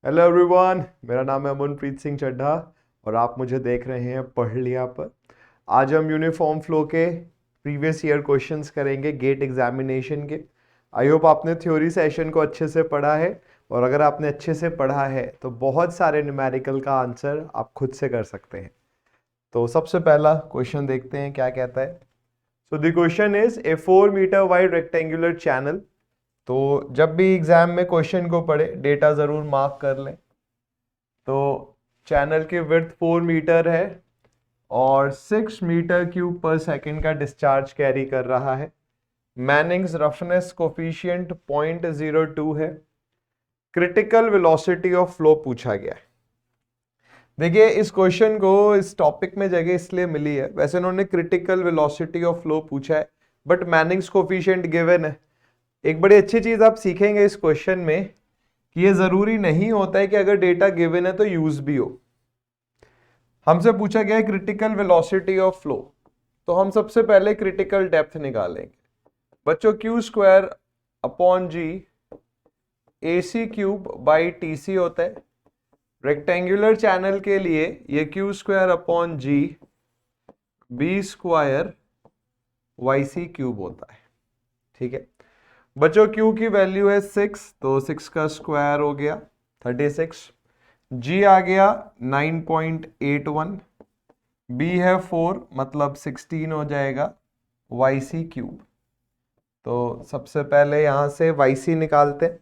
Hello everyone, मेरा नाम है अमनप्रीत सिंह चड्ढा और आप मुझे देख रहे हैं पढ़ लिया पर। आज हम यूनिफॉर्म फ्लो के प्रीवियस ईयर क्वेश्चंस करेंगे गेट एग्जामिनेशन के। आई होप आपने थ्योरी सेशन को अच्छे से पढ़ा है, और अगर आपने अच्छे से पढ़ा है तो बहुत सारे न्यूमेरिकल का आंसर आप खुद से कर सकते हैं। तो सबसे पहला क्वेश्चन देखते हैं क्या कहता है। So the question is a 4 metre wide rectangular channel. तो जब भी एग्जाम में क्वेश्चन को पढ़े डेटा ज़रूर मार्क कर लें। तो चैनल की विड्थ 4 मीटर है और 6 मीटर क्यूब पर सेकेंड का डिस्चार्ज कैरी कर रहा है। मैनिंग्स रफनेस कोफिशिएंट 0.02 है। क्रिटिकल वेलोसिटी ऑफ फ्लो पूछा गया है। देखिए, इस क्वेश्चन को इस टॉपिक में जगह इसलिए मिली है, वैसे उन्होंने क्रिटिकल वेलोसिटी ऑफ फ्लो पूछा है बट मैनिंग्स कोफिशिएंट गिवन है। एक बड़ी अच्छी चीज आप सीखेंगे इस क्वेश्चन में कि ये जरूरी नहीं होता है कि अगर डेटा गिवन है तो यूज भी हो। हमसे पूछा गया है क्रिटिकल वेलोसिटी ऑफ फ्लो, तो हम सबसे पहले क्रिटिकल डेप्थ निकालेंगे। बच्चों, Q square upon G A C cube by T C होता है। रेक्टेंगुलर चैनल के लिए ये Q square upon G B square Y C cube होता है। ठीक है बच्चों, Q की वैल्यू है 6, तो 6 का स्क्वायर हो गया 36। G आ गया 9.81, B है 4 मतलब 16 हो जाएगा YC क्यूब। तो सबसे पहले यहां से YC निकालते हैं।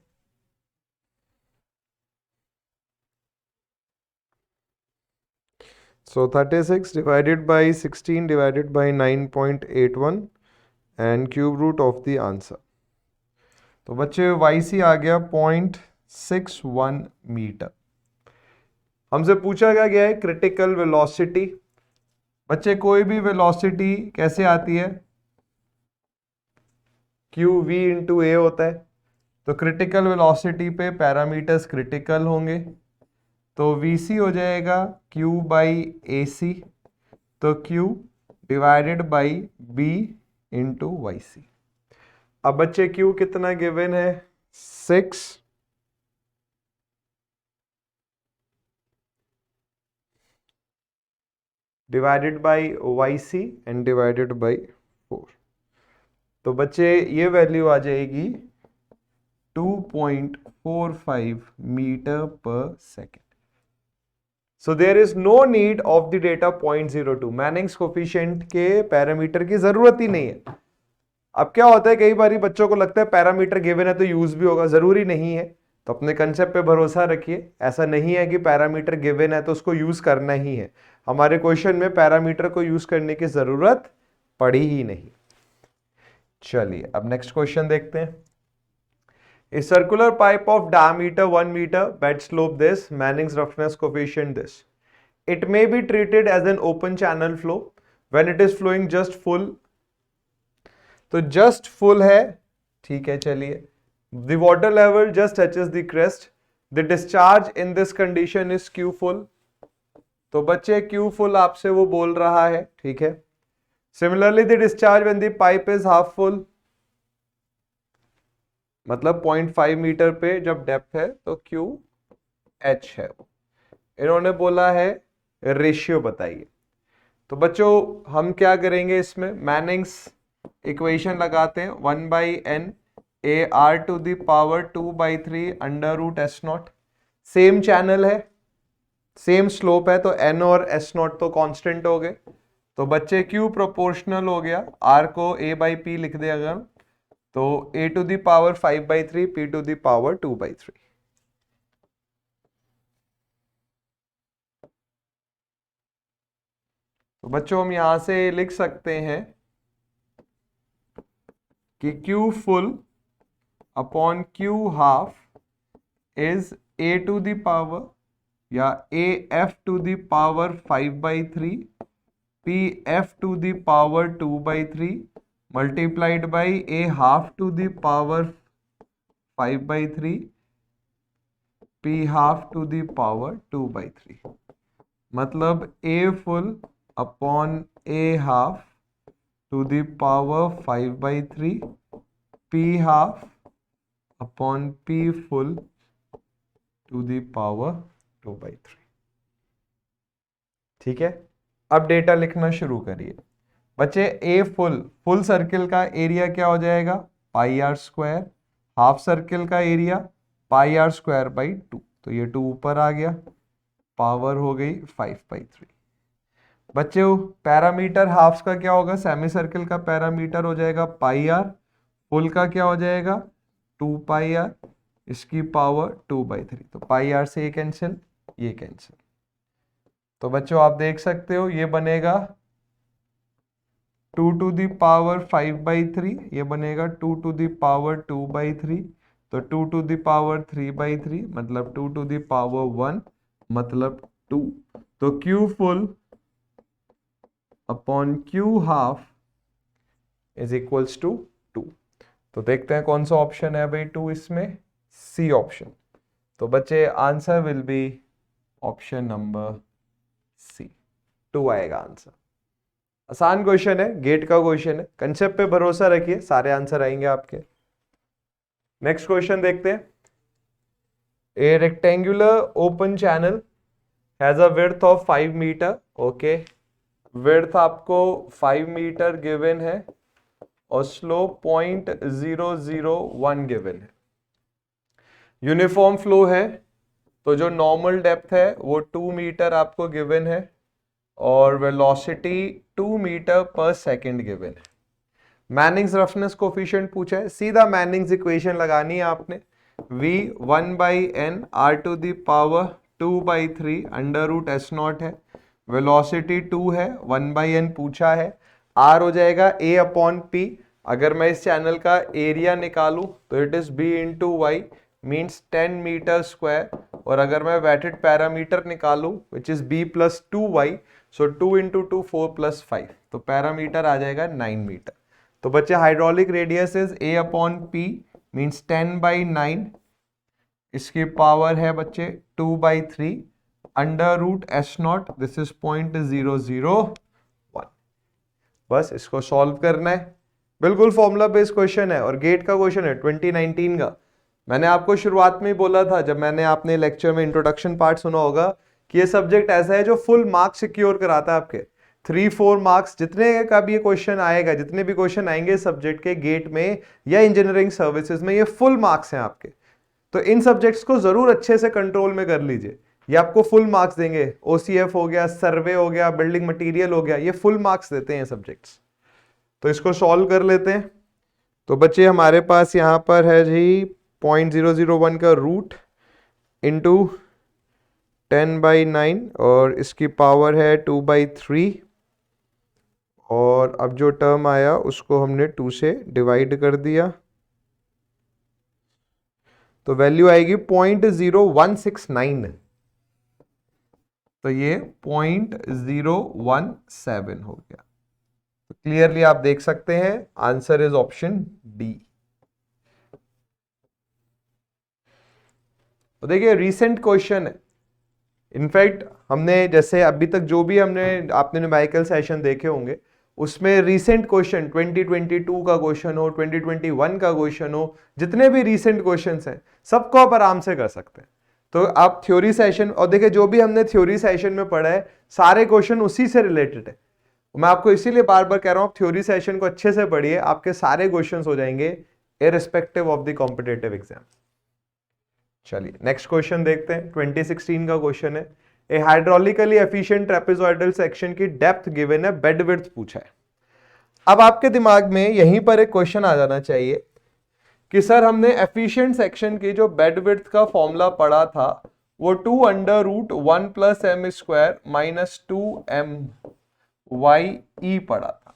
So 36 divided by 16 divided by 9.81 and cube root of the answer. तो बच्चे YC आ गया 0.61 मीटर। हमसे पूछा गया है क्रिटिकल वेलोसिटी। बच्चे, कोई भी वेलोसिटी कैसे आती है? क्यू वी इंटू ए होता है। तो क्रिटिकल वेलोसिटी पे पैरामीटर्स क्रिटिकल होंगे, तो वी सी हो जाएगा क्यू बाई ए सी, तो Q divided by B into Y C. अब बच्चे क्यू कितना गिवन है? 6 divided by Y C and divided by 4। तो बच्चे ये वैल्यू आ जाएगी 2.45 मीटर पर second. So there is no need of the data 0.02। Manning's coefficient के पैरामीटर की जरूरत ही नहीं है। अब क्या होता है, कई बार बच्चों को लगता है पैरामीटर गिवन है तो यूज भी होगा, जरूरी नहीं है। तो अपने कंसेप्ट पे भरोसा रखिए, ऐसा नहीं है कि पैरामीटर गिवन है तो उसको यूज करना ही है। हमारे क्वेश्चन में पैरामीटर को यूज करने की जरूरत पड़ी ही नहीं। चलिए अब नेक्स्ट क्वेश्चन देखते हैं। A circular pipe of diameter 1 meter, bed slope this, Manning's roughness coefficient this. It may be treated as an open channel flow when it is flowing just full. तो just full है, ठीक है। चलिए, the water level just touches the crest. The discharge in this condition is Q full. तो बच्चे Q full आपसे वो बोल रहा है, ठीक है। Similarly, the discharge when the pipe is half full, मतलब 0.5 मीटर पे जब डेप्थ है तो क्यू एच है। इन्होंने बोला है रेशियो बताइए। तो बच्चों हम क्या करेंगे, इसमें मैनिंग्स इक्वेशन लगाते हैं। 1/n AR⁴ √2/3 सेम चैनल है, सेम स्लोप है, तो n और S0 तो कांस्टेंट हो गए। तो बच्चे Q प्रोपोर्शनल हो गया, R को A/P लिख दे अगर, तो A⁵ P⁵2/3। तो बच्चों हम यहां से लिख सकते हैं कि Q full upon Q half is A⁵ या AF⁵5/3 PF⁵2/3 multiplied by A⁵5/3 P⁵2/3। मतलब A full upon A⁵5/3 P half upon P full to the power 2/3। ठीक है, अब डेटा लिखना शुरू करिए बच्चे। ए फुल सर्किल का एरिया क्या हो जाएगा, pi r square. Half circle का area pi r square by 2, तो ये 2 ऊपर आ गया, पावर हो गई 5/3। बच्चे पैरामीटर हाफ का क्या होगा, सेमी सर्किल का पैरामीटर हो जाएगा पाई आर, फुल का क्या हो जाएगा 2 पाई आर, इसकी पावर 2/3। तो पाई आर से ये कैंसिल, ये कैंसिल। तो बच्चों आप देख सकते हो ये बनेगा 2 टू द पावर 5/3, ये बनेगा 2 टू द पावर 2/3, तो 2 टू द पावर 3/3 मतलब 2 टू द पावर 1 मतलब 2। तो Q full upon Q half is equals to 2। तो देखते हैं कौन सा ऑप्शन है भाई 2 इसमें, सी ऑप्शन। तो बच्चे answer will be option number C, 2 आएगा आंसर। आसान क्वेश्चन है, गेट का क्वेश्चन है, कंसेप्ट पे भरोसा रखिए, सारे आंसर आएंगे आपके। नेक्स्ट क्वेश्चन देखते हैं। A rectangular open channel has a width of 5 metre. Okay, width आपको 5 मीटर गिवन है और स्लोप 0.001 गिवन है। यूनिफॉर्म फ्लो है, तो जो नॉर्मल डेप्थ है वो 2 मीटर आपको गिवन है और वेलोसिटी 2 मीटर पर सेकंड गिवन है। मैनिंग्स रफनेस कोफिशिएंट पूछा है, सीधा मैनिंग्स इक्वेशन लगानी है आपने। v 1/n r to the power 2/3 under root s0 है, वेलोसिटी 2 है, 1/n पूछा है, r हो जाएगा a अपॉन p। अगर मैं इस चैनल का एरिया निकालूं तो it is b into y means 10 metre square, और अगर मैं वेटेड पैरामीटर निकालूं which is b plus 2y, so 2 into 2 4 plus 5, तो पैरामीटर आ जाएगा 9 मीटर। तो बच्चे hydraulic radius is a upon p means 10/9, इसकी पावर है बच्चे 2/3 under root s0, this is 0.001। बस इसको सॉल्व करना है, बिल्कुल फॉर्मूला बेस्ड क्वेश्चन है और गेट का क्वेश्चन है 2019 का। मैंने आपको शुरुआत में ही बोला था, जब मैंने आपने लेक्चर में इंट्रोडक्शन पार्ट सुना होगा, कि ये सब्जेक्ट ऐसा है जो फुल मार्क्स सिक्योर कराता है आपके। 3-4 मार्क्स जितने का भी ये क्वेश्चन आएगा, जितने भी क्वेश्चन आएंगे सब्जेक्ट के गेट में या इंजीनियरिंग सर्विसेज में, ये फुल मार्क्स हैं आपके। तो इन सब्जेक्ट्स को जरूर अच्छे से कंट्रोल में कर लीजिए, ये आपको फुल मार्क्स देंगे। OCF हो गया, सर्वे हो गया, बिल्डिंग मटीरियल हो गया, ये फुल मार्क्स देते हैं सब्जेक्ट्स। तो इसको सॉल्व कर लेते हैं। तो बच्चे हमारे पास यहाँ पर है जी 0.001 का रूट इंटू 10/9 और इसकी पावर है 2/3, और अब जो टर्म आया उसको हमने 2 से डिवाइड कर दिया, तो वैल्यू आएगी 0.0169, तो ये 0.017 हो गया। तो क्लियरली आप देख सकते हैं आंसर इज ऑप्शन डी। तो देखिए रीसेंट क्वेश्चन है, इनफैक्ट हमने जैसे अभी तक जो भी आपने न्यूमेरिकल सेशन देखे होंगे उसमें रीसेंट क्वेश्चन 2022 का क्वेश्चन हो, 2021 का क्वेश्चन हो, जितने भी रीसेंट क्वेश्चंस हैं सबको आप आराम से कर सकते हैं। तो आप थ्योरी सेशन, और देखिए जो भी हमने थ्योरी सेशन में पढ़ा है सारे क्वेश्चन उसी से रिलेटेड है। मैं आपको इसीलिए बार बार कह रहा हूं, आप थ्योरी सेशन को अच्छे से पढ़िए, आपके सारे क्वेश्चंस हो जाएंगे irrespective of the competitive exam. चलिए नेक्स्ट क्वेश्चन देखते हैं। 2016 का क्वेश्चन है, ए हाइड्रोलिकली एफिशिएंट ट्रेपेजॉइडल सेक्शन की डेप्थ गिवन है, बेड विड्थ पूछा है। अब आपके दिमाग में यहीं पर एक क्वेश्चन आ जाना चाहिए कि सर हमने एफिशिएंट सेक्शन की जो बेड विड्थ का फॉर्मूला पढ़ा था वो 2√1 + m² - 2m/y पढ़ा था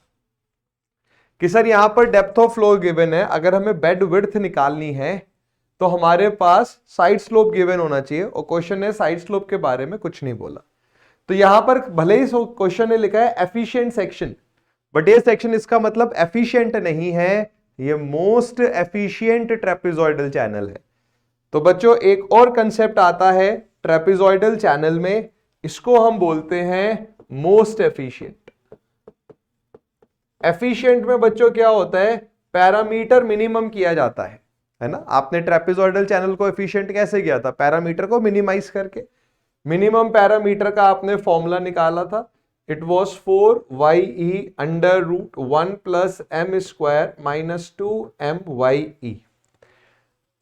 कि सर यहां पर डेप्थ ऑफ फ्लो गिवन है, अगर हमें बेड विड्थ निकालनी है तो हमारे पास साइड स्लोप गिवन होना चाहिए, और क्वेश्चन ने साइड स्लोप के बारे में कुछ नहीं बोला। तो यहां पर भले ही क्वेश्चन ने लिखा है एफिशिएंट सेक्शन, बट ये सेक्शन इसका मतलब एफिशिएंट नहीं है, ये मोस्ट एफिशिएंट ट्रेपेजॉइडल चैनल है। तो बच्चों एक और कंसेप्ट आता है ट्रेपेजॉइडल चैनल में, इसको हम बोलते हैं मोस्ट एफिशिएंट। एफिशिएंट में बच्चों क्या होता है, पैरामीटर मिनिमम किया जाता है है ना। आपने ट्रेपेजॉइडल चैनल को एफिशिएंट कैसे किया था, पैरामीटर को मिनिमाइज करके। मिनिमम पैरामीटर का आपने फॉर्मूला निकाला था, it was 4ye under root 1 plus m square minus 2my।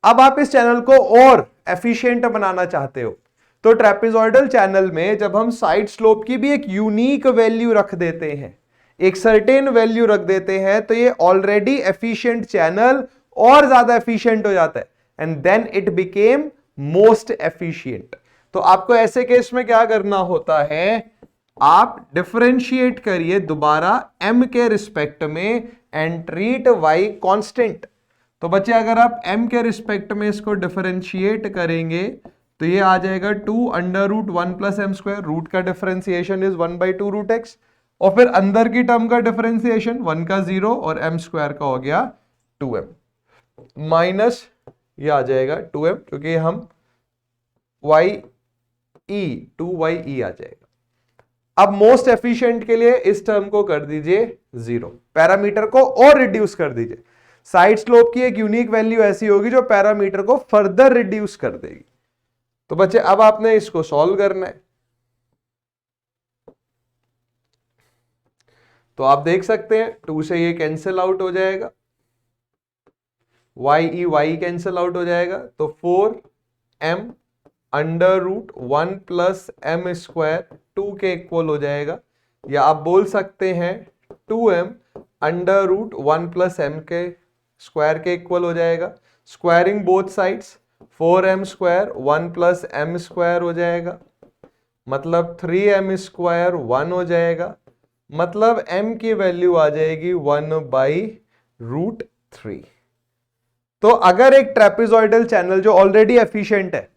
अब आप इस चैनल को और एफिशिएंट बनाना चाहते हो, तो ट्रेपेजॉइडल चैनल में जब हम साइड स्लोप की भी एक यूनिक वैल्यू रख देते हैं, एक सर्टेन वैल्यू रख देते हैं, तो ये ऑलरेडी एफिशिएंट चैनल और ज्यादा एफिशिएंट हो जाता है, and then it became most efficient. तो आपको ऐसे केस में क्या करना होता है, आप डिफरेंशिएट करिए दोबारा m के रिस्पेक्ट में एंड ट्रीट y कांस्टेंट। तो बच्चे अगर आप m के रिस्पेक्ट में इसको डिफरेंशिएट करेंगे तो ये आ जाएगा 2 under root 1 plus m square, root का डिफरेंशिएशन इज 1/2 रूट x, और फिर अंदर की टर्म का डिफरेंशिएशन 1 का 0 और m स्क्वायर का हो गया 2m, माइनस ये आ जाएगा 2m, क्योंकि हम y 2ye आ जाएगा। अब मोस्ट एफिशिएंट के लिए इस टर्म को कर दीजिए 0, पैरामीटर को और रिड्यूस कर दीजिए। साइड स्लोप की एक यूनिक वैल्यू ऐसी होगी जो पैरामीटर को फर्दर रिड्यूस कर देगी। तो बच्चे अब आपने इसको सॉल्व करना है, तो आप देख सकते हैं 2 से ये कैंसिल आउट हो जाएगा, y कैंसिल आउट हो जाएगा, तो 4m under root 1 plus m square 2 के इक्वल हो जाएगा, या आप बोल सकते हैं 2m under root 1 plus m के स्क्वायर के इक्वल हो जाएगा। Squaring both sides 4m square 1 plus m square हो जाएगा, मतलब 3m स्क्वायर 1 हो जाएगा, मतलब m की वैल्यू आ जाएगी 1/√3। तो अगर एक ट्रेपेजॉइडल चैनल जो ऑलरेडी एफिशिएंट है,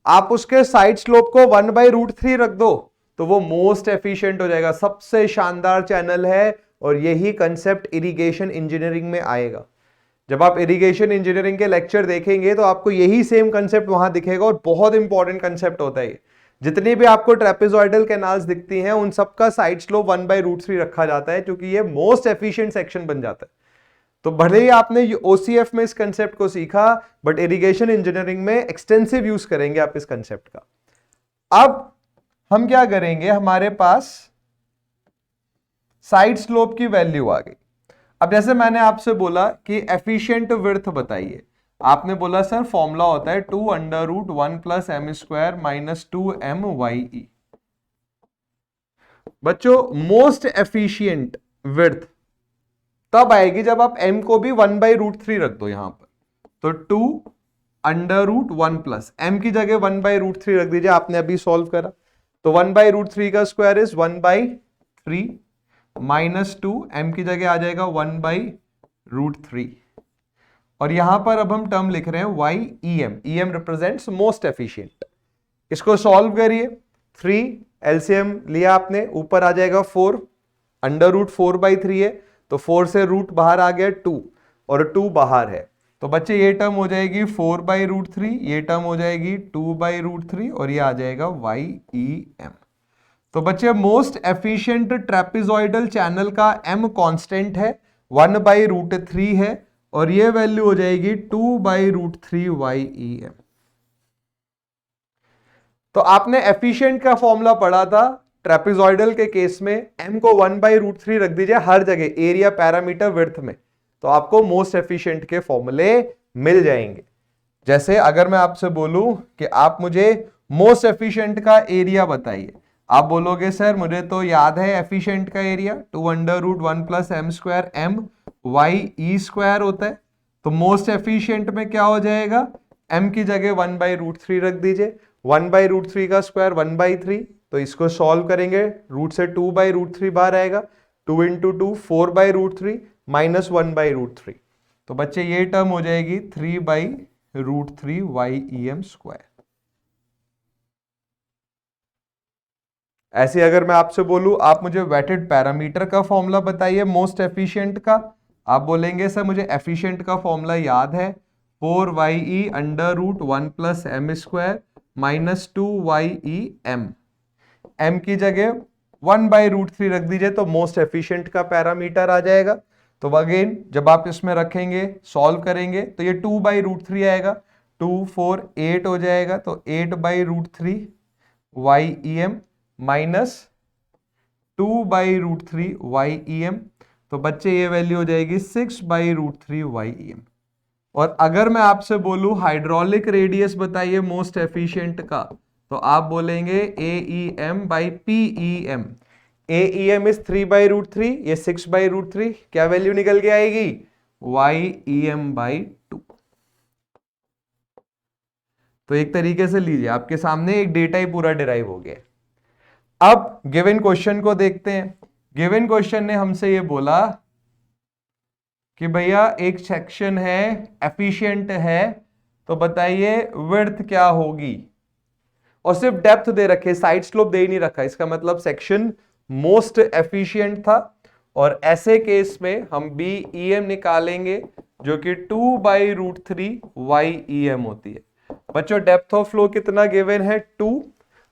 आप उसके साइड स्लोप को 1/√3 रख दो तो वो मोस्ट एफिशिएंट हो जाएगा, सबसे शानदार चैनल है। और यही कंसेप्ट इरिगेशन इंजीनियरिंग में आएगा। जब आप इरिगेशन इंजीनियरिंग के लेक्चर देखेंगे तो आपको यही सेम कंसेप्ट वहां दिखेगा, और बहुत इंपॉर्टेंट कंसेप्ट होता है। जितनी भी आपको ट्रेपेजॉइडल कैनाल्स दिखती हैं उन सबका साइड स्लोप 1/√3 रखा जाता है, क्योंकि ये मोस्ट एफिशिएंट सेक्शन बन जाता है। तो भले ही आपने ओसीएफ में इस कंसेप्ट को सीखा, बट इरिगेशन इंजीनियरिंग में एक्सटेंसिव यूज करेंगे आप इस कंसेप्ट का। अब हम क्या करेंगे, हमारे पास साइड स्लोप की वैल्यू आ गई। अब जैसे मैंने आपसे बोला कि एफिशिएंट विड्थ बताइए, आपने बोला सर फॉर्मूला होता है 2 under root 1 plus m square minus 2my। बच्चों मोस्ट एफिशिएंट विड्थ तब आएगी जब आप m को भी 1/√3 रख दो यहां पर, तो 2 अंडर रूट 1 प्लस m की जगह 1/√3 रख दीजिए, आपने अभी सॉल्व करा, तो 1/√3 का स्क्वायर इज 1/3 माइनस 2, m की जगह आ जाएगा 1/√3, और यहां पर अब हम टर्म लिख रहे हैं em रिप्रेजेंट्स मोस्ट एफिशिएंट। इसको सॉल्व करिए, 3 एलसीएम लिया आपने, ऊपर आ जाएगा 4, अंडर रूट 4/3 है, तो 4 से रूट बाहर आ गया 2, और 2 बाहर है, तो बच्चे ये टर्म हो जाएगी 4/√3, ये टर्म हो जाएगी 2/√3, और ये आ जाएगा em। तो बच्चे मोस्ट एफिशिएंट ट्रेपेजॉइडल चैनल का m कांस्टेंट है, 1/√3 है, और ये वैल्यू हो जाएगी 2/√3 em। तो आपने एफिशिएंट का फॉर्मूला पढ़ा था ट्रेपेजॉइडल के केस में, m को 1/√3 रख दीजिए हर जगह, एरिया, पैरामीटर, विड्थ में, तो आपको मोस्ट एफिशिएंट के फॉर्मूले मिल जाएंगे। जैसे अगर मैं आपसे बोलूं कि आप मुझे मोस्ट एफिशिएंट का एरिया बताइए, आप बोलोगे सर मुझे तो याद है एफिशिएंट का area 2 under root 1 plus m square m y square होता है, तो मोस्ट एफिशिएंट में क्या हो जाएगा, m की जगह 1/√3 रख दीजिए, 1/√3 का स्क्वायर 1/3, तो इसको सॉल्व करेंगे, रूट से 2/√3 बाहर आएगा, 2 × 2 4/√3 माइनस 1/√3, तो बच्चे ये टर्म हो जाएगी 3/√3 em स्क्वायर। ऐसे अगर मैं आपसे बोलूं आप मुझे वेटेड पैरामीटर का फॉर्मूला बताइए मोस्ट एफिशिएंट का, आप बोलेंगे सर मुझे एफिशिएंट का फॉर्मूला याद है 4ye under root 1 plus m square minus 2em, m की जगह 1/√3 रख दीजिए तो मोस्ट एफिशिएंट का पैरामीटर आ जाएगा। तो अगेन जब आप इसमें रखेंगे सॉल्व करेंगे तो ये 2/√3 आएगा, 2 4 8 हो जाएगा, तो 8/√3 YEM माइनस 2/√3 YEM, तो बच्चे ये वैल्यू हो जाएगी 6/√3 YEM। और अगर मैं आपसे बोलूं हाइड्रोलिक रेडियस बताइए मोस्ट एफिशिएंट का, तो आप बोलेंगे AEM/PEM। AEM इज 3/√3, ये 6/√3, क्या वैल्यू निकल के आएगी? YEM/2। तो एक तरीके से लीजिए आपके सामने एक डेटा ही पूरा डिराइव हो गया। अब गिवन क्वेश्चन को देखते हैं। गिवन क्वेश्चन ने हमसे ये बोला कि भैया एक सेक्शन है एफिशिएंट है, तो बताइए विड्थ क्या होगी, और सिर्फ डेप्थ दे रखे, साइड स्लोप दे ही नहीं रखा। इसका मतलब सेक्शन मोस्ट एफिशिएंट था, और ऐसे केस में हम BEM निकालेंगे जो कि 2/√3 YEM होती है। बच्चों डेप्थ ऑफ फ्लो कितना गिवन है? 2,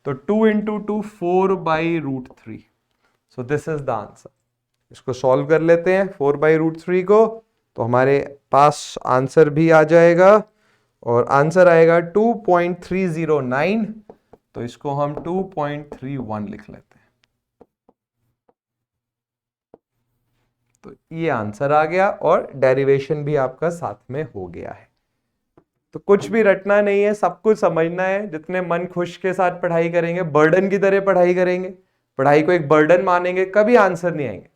तो 2 × 2 4/√3। So this is the answer. इसको सॉल्व कर लेते हैं 4/√3 को, तो हमारे पास आंसर भी आ जाएगा, और आंसर आएगा 2.309। तो इसको हम 2.31 लिख लेते हैं। तो ये आंसर आ गया, और डेरिवेशन भी आपका साथ में हो गया है। तो कुछ भी रटना नहीं है, सब कुछ समझना है। जितने मन खुश के साथ पढ़ाई करेंगे, बर्डन की तरह पढ़ाई करेंगे, पढ़ाई को एक बर्डन मानेंगे, कभी आंसर नहीं आएंगे।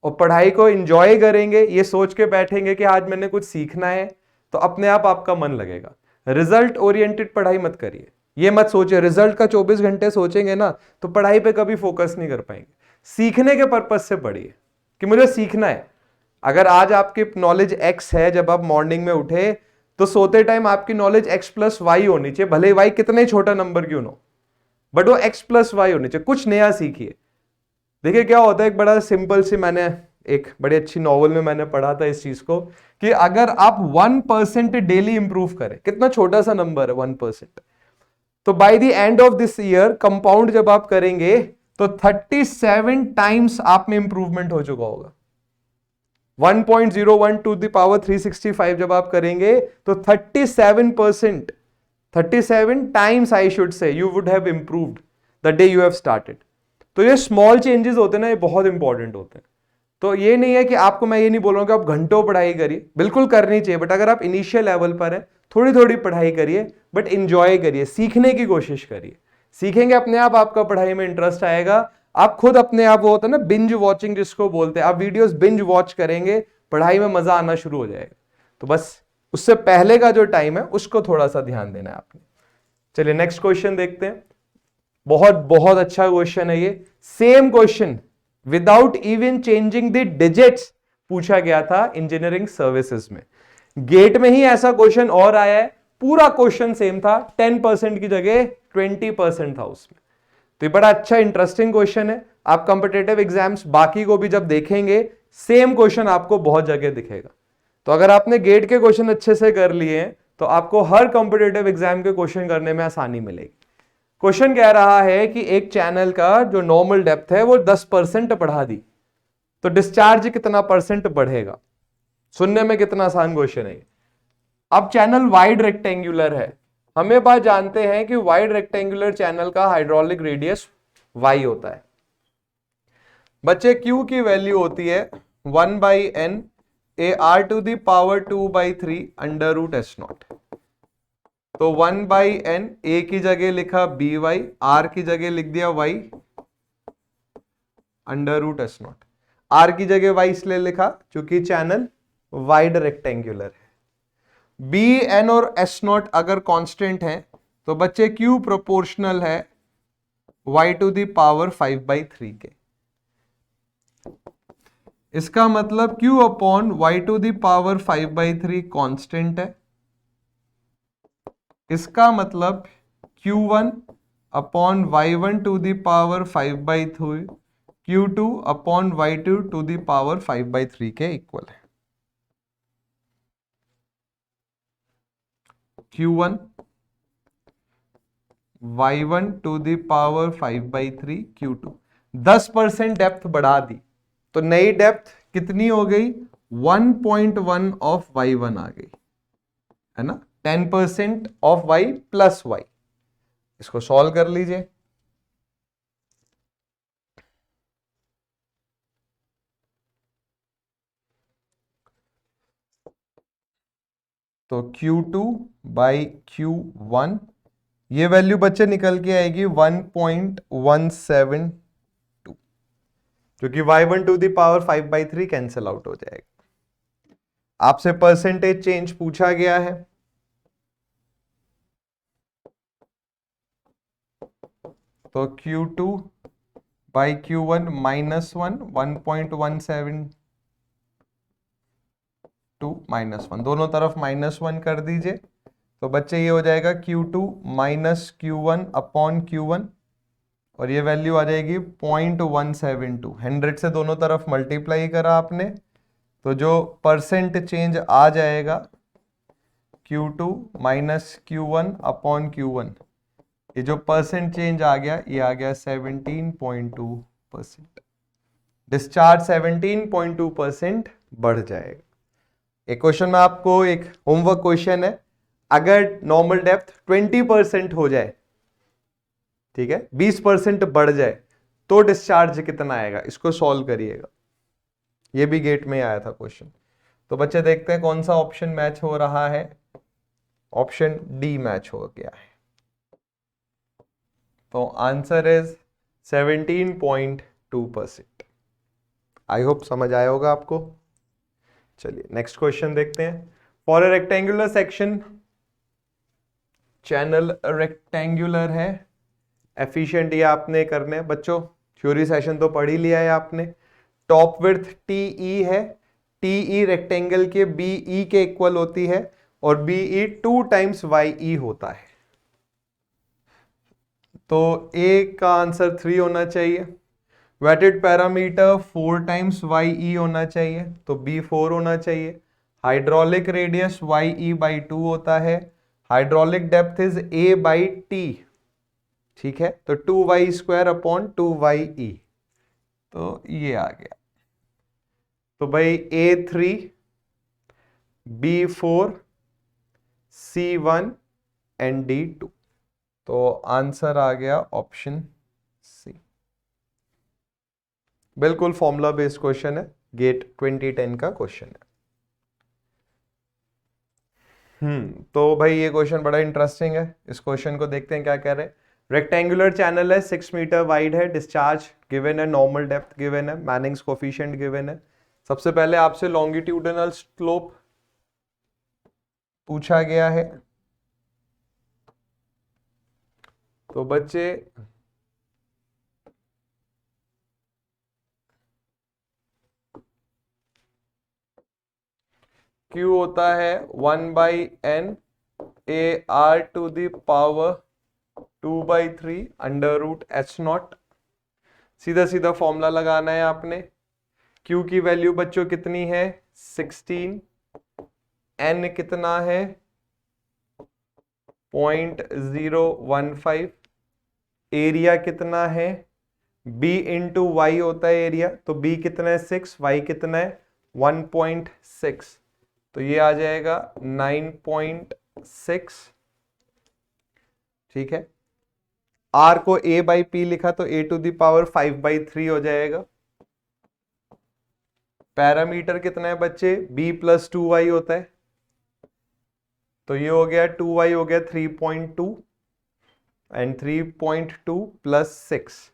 और पढ़ाई को एंजॉय करेंगे, ये सोच के बैठेंगे कि आज मैंने कुछ सीखना है, तो अपने आप आपका मन लगेगा। रिजल्ट ओरिएंटेड पढ़ाई मत करिए। ये मत सोचिए रिजल्ट का 24 घंटे सोचेंगे ना तो पढ़ाई पे कभी फोकस नहीं कर पाएंगे। सीखने के पर्पज से पढ़िए कि मुझे सीखना है। अगर आज आपकी नॉलेज x है, जब आप मॉर्निंग में उठे तो सोते टाइम आपकी नॉलेज x+y होनी चाहिए, भले ही y कितने छोटा नंबर क्यों ना हो, बट वो x+y होनी चाहिए। कुछ नया सीखिए। देखिए क्या होता है, एक बड़ा सिंपल सी, मैंने एक बड़ी अच्छी नॉवल में मैंने पढ़ा था इस चीज को, कि अगर आप 1% डेली इंप्रूव करें, कितना छोटा सा नंबर है 1%, तो by the end of this year compound जब आप करेंगे तो 37 टाइम्स आप में इंप्रूवमेंट हो चुका होगा। 1.01 टू द पावर 365 जब आप करेंगे तो 37%, 37 times I should say you would have improved the day you have started. तो ये स्मॉल चेंजेस होते हैं ना, ये बहुत इंपॉर्टेंट होते हैं। तो ये नहीं है कि आपको, मैं ये नहीं बोल रहा हूं कि आप घंटों पढ़ाई करिए, बिल्कुल करनी चाहिए, बट अगर आप इनिशियल लेवल पर हैं थोड़ी थोड़ी पढ़ाई करिए, बट इंजॉय करिए, सीखने की कोशिश करिए। सीखेंगे अपने आप आपका पढ़ाई में इंटरेस्ट आएगा। आप खुद अपने आप, वो होता है ना बिंज वॉचिंग जिसको बोलते हैं, आप वीडियोस बिंज वॉच करेंगे, पढ़ाई में मजा आना शुरू हो जाएगा। तो बस उससे पहले का जो टाइम है उसको थोड़ा सा ध्यान देना है आपने। चलिए नेक्स्ट क्वेश्चन देखते हैं। बहुत बहुत अच्छा क्वेश्चन है ये। Same question without even changing the digits पूछा गया था इंजीनियरिंग सर्विसेज में। गेट में ही ऐसा क्वेश्चन और आया है, पूरा क्वेश्चन सेम था, 10% की जगह 20% था उसमें। तो ये बड़ा अच्छा इंटरेस्टिंग क्वेश्चन है। आप कॉम्पिटिटिव एग्जाम्स बाकी को भी जब देखेंगे, सेम क्वेश्चन आपको बहुत जगह दिखेगा। तो अगर आपने गेट के क्वेश्चन अच्छे से कर लिए हैं तो आपको हर कॉम्पिटिटिव एग्जाम के क्वेश्चन करने में आसानी मिलेगी। क्वेश्चन कह रहा है कि एक चैनल का जो नॉर्मल डेप्थ है वो 10% बढ़ा दी, तो डिस्चार्ज कितना परसेंट बढ़ेगा? सुनने में कितना आसान क्वेश्चन है। अब चैनल वाइड रेक्टेंगुलर है, हमें बात जानते हैं कि वाइड रेक्टेंगुलर चैनल का हाइड्रोलिक रेडियस y होता है। बच्चे Q की वैल्यू होती है 1/n AR⁴ √3 तो 1/n, a की जगह लिखा by, r की जगह लिख दिया y √S0। r की जगह y इसलिए लिखा क्योंकि चैनल वाइड रेक्टेंगुलर है। b, n और S0 अगर कांस्टेंट हैं तो बच्चे q प्रोपोर्शनल है y⁵ के। इसका मतलब q/y⁵ कांस्टेंट है। इसका मतलब q1/y1⁵ q2/y2⁵ के इक्वल है। q1 y1⁵q2 10% डेप्थ बढ़ा दी, तो नई डेप्थ कितनी हो गई, 1.1 ऑफ y1 आ गई, है ना, 10% ऑफ y प्लस y। इसको सॉल्व कर लीजिए। तो Q2 बाई Q1, ये वैल्यू बच्चे निकल के आएगी 1.172, क्योंकि y1 to the power 5/3 cancel out हो जाएगा। आपसे परसेंटेज चेंज पूछा गया है, तो Q2 बाई Q1 -1, 1.172 -1, दोनों तरफ -1 कर दीजिए। तो बच्चे ये हो जाएगा Q2 minus Q1 upon Q1, और ये वैल्यू आ जाएगी 0.172। 100 से दोनों तरफ मल्टीप्लाई करा आपने, तो जो परसेंट चेंज आ जाएगा Q2 minus Q1 upon Q1, ये जो परसेंट चेंज आ गया, ये आ गया 17.2%। डिस्चार्ज 17.2% बढ़ जाएगा। एक क्वेश्चन में आपको एक होमवर्क क्वेश्चन है, अगर नॉर्मल डेप्थ 20% हो जाए, ठीक है, 20% बढ़ जाए, तो डिस्चार्ज कितना आएगा, इसको सॉल्व करिएगा। ये भी गेट में आया था क्वेश्चन। तो बच्चे देखते हैं कौन सा ऑप्शन मैच हो रहा है। ऑप्शन डी मैच हो गया है, तो आंसर इज 17.2%। आई होप समझ आया होगा आपको। चलिए नेक्स्ट क्वेश्चन देखते हैं। For a rectangular section, channel rectangular है, एफिशिएंट ये आपने करने हैं बच्चों, थ्योरी सेशन तो पढ़ ही लिया है आपने। टॉप विड्थ टीई है, टीई रेक्टेंगल के बीई के इक्वल होती है, और बीई 2 टाइम्स वाई होता है। तो ए का आंसर 3 होना चाहिए। वेटेड पैरामीटर 4 टाइम्स वाई होना चाहिए, तो बी 4 होना चाहिए। हाइड्रोलिक रेडियस वाई बाई 2 होता है। Hydraulic depth is a by T, ठीक है, तो 2y² अपॉन 2y, तो ये आ गया। तो भाई A3, B4, C1 and D2, तो आंसर आ गया ऑप्शन सी। बिल्कुल फॉर्मूला बेस्ड क्वेश्चन है, गेट 2010 का क्वेश्चन है। तो भाई ये क्वेश्चन बड़ा इंटरेस्टिंग है। इस क्वेश्चन को देखते हैं क्या कह रहे हैं। रेक्टेंगुलर चैनल है, 6 मीटर वाइड है, डिस्चार्ज गिवन है, नॉर्मल डेप्थ गिवन है, मैनिंग्स कोफिशिएंट गिवन है। सबसे पहले आपसे लॉन्गिट्यूडिनल स्लोप पूछा गया है। तो बच्चे Q होता है 1/n AR⁴ 2/3 √h0। सीधा सीधा फॉर्मूला लगाना है आपने। Q की वैल्यू बच्चों कितनी है, 16, N कितना है 0.015, एरिया कितना है, B इंटू वाई होता है एरिया, तो B कितना है 6, Y कितना है 1.6, तो ये आ जाएगा 9.6, ठीक है। R को A/P लिखा तो A⁴ 5/3 हो जाएगा। पैरामीटर कितना है बच्चे, B + 2y होता है, तो ये हो गया 2y हो गया 3.2, एंड 3.2 + 6,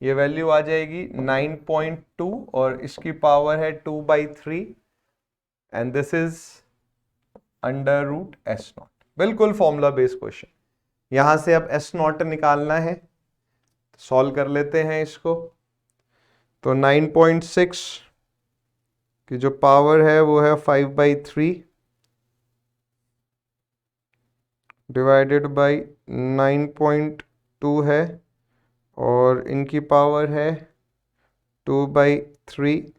ये वैल्यू आ जाएगी 9.2, और इसकी पावर है 2/3, एंड दिस इज √s0। बिल्कुल फॉर्मूला बेस्ड क्वेश्चन। यहां से अब s0 निकालना है, सॉल्व कर लेते हैं इसको। तो 9.6 की जो पावर है वो है 5/3 डिवाइडेड बाई 9.2 है, और इनकी पावर है 2/3,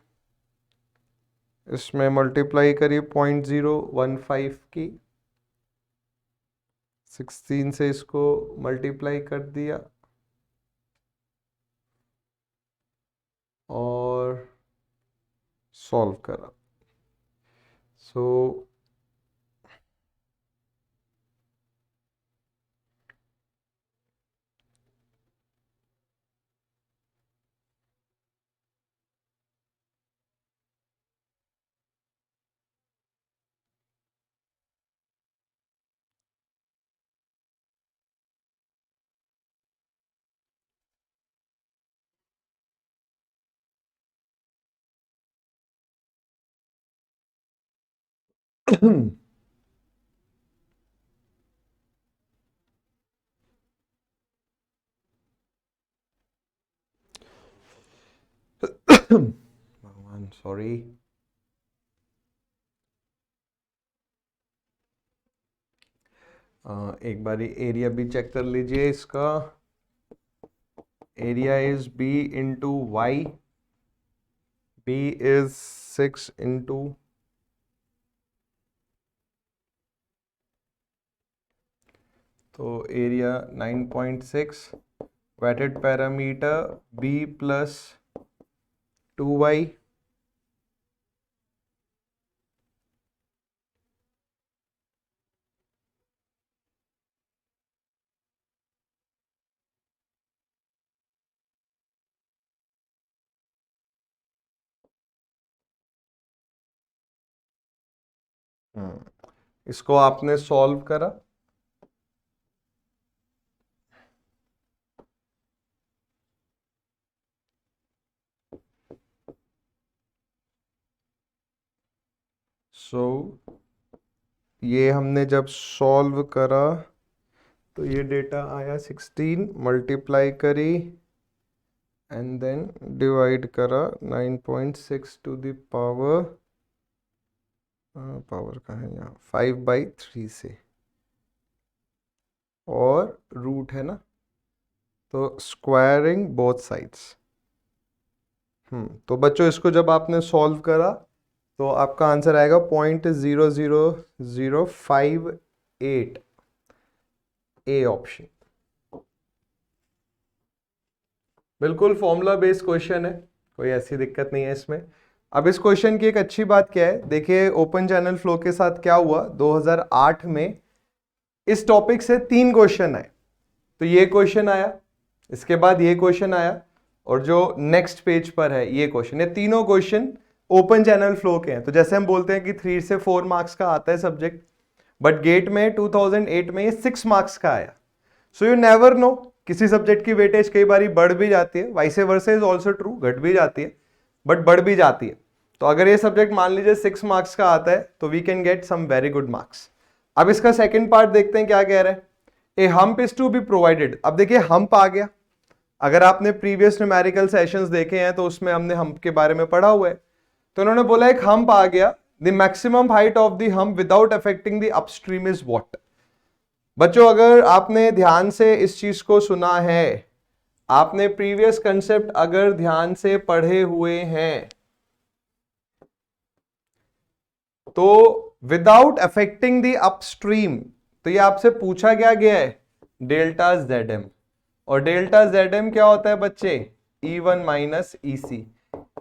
इसमें मल्टीप्लाई करिए 0.015 की, 16 से इसको मल्टीप्लाई कर दिया, और सॉल्व करा। सो भगवान सॉरी। एक बारी एरिया भी चेक कर लीजिए इसका। Area is b into Y, b is 6 into तो area 9.6, weighted parameter b plus 2y, इसको आपने सॉल्व करा। सो ये हमने जब सॉल्व करा तो ये डेटा आया 16, मल्टीप्लाई करी एंड देन डिवाइड करा 9.6 टू द पावर, पावर कहाँ है यहाँ, 5/3 से, और रूट है ना, तो स्क्वायरिंग बोथ साइड्स। तो बच्चों इसको जब आपने सॉल्व करा तो आपका आंसर आएगा 0.00058, ए ऑप्शन। बिल्कुल फॉर्मूला बेस्ड क्वेश्चन है, कोई ऐसी दिक्कत नहीं है इसमें। अब इस क्वेश्चन की एक अच्छी बात क्या है, देखिए ओपन चैनल फ्लो के साथ क्या हुआ, 2008 में इस टॉपिक से 3 क्वेश्चन आए। तो ये क्वेश्चन आया, इसके बाद ये क्वेश्चन आया, और जो नेक्स्ट पेज पर है ये क्वेश्चन। ये तीनों क्वेश्चन ओपन चैनल फ्लो के हैं। तो जैसे हम बोलते हैं कि 3 से 4 मार्क्स का आता है सब्जेक्ट, बट गेट में 2008 में ये 6 मार्क्स का आया। सो यू नेवर नो, किसी सब्जेक्ट की वेटेज कई बार बढ़ भी जाती है, vice versa is also true, घट भी जाती है बट बढ़ भी जाती है। तो अगर ये सब्जेक्ट मान लीजिए 6 मार्क्स का आता है तो we can get some very good marks. अब इसका सेकंड पार्ट देखते हैं क्या कह रहा है, a hump is to be provided. अब देखिए हम्प आ गया, अगर आपने प्रीवियस न्यूमेरिकल सेशंस देखे हैं तो उसमें हमने हम्प के बारे में पढ़ा हुआ है। तो उन्होंने बोला एक हम्प आ गया, the maximum height of the hump without affecting the upstream is what. बच्चों अगर आपने ध्यान से इस चीज को सुना है, आपने प्रीवियस कंसेप्ट अगर ध्यान से पढ़े हुए हैं, तो विदाउट अफेक्टिंग द अपस्ट्रीम, तो ये आपसे पूछा क्या गया है, डेल्टा ZM। और डेल्टा ZM क्या होता है बच्चे, E1 minus EC।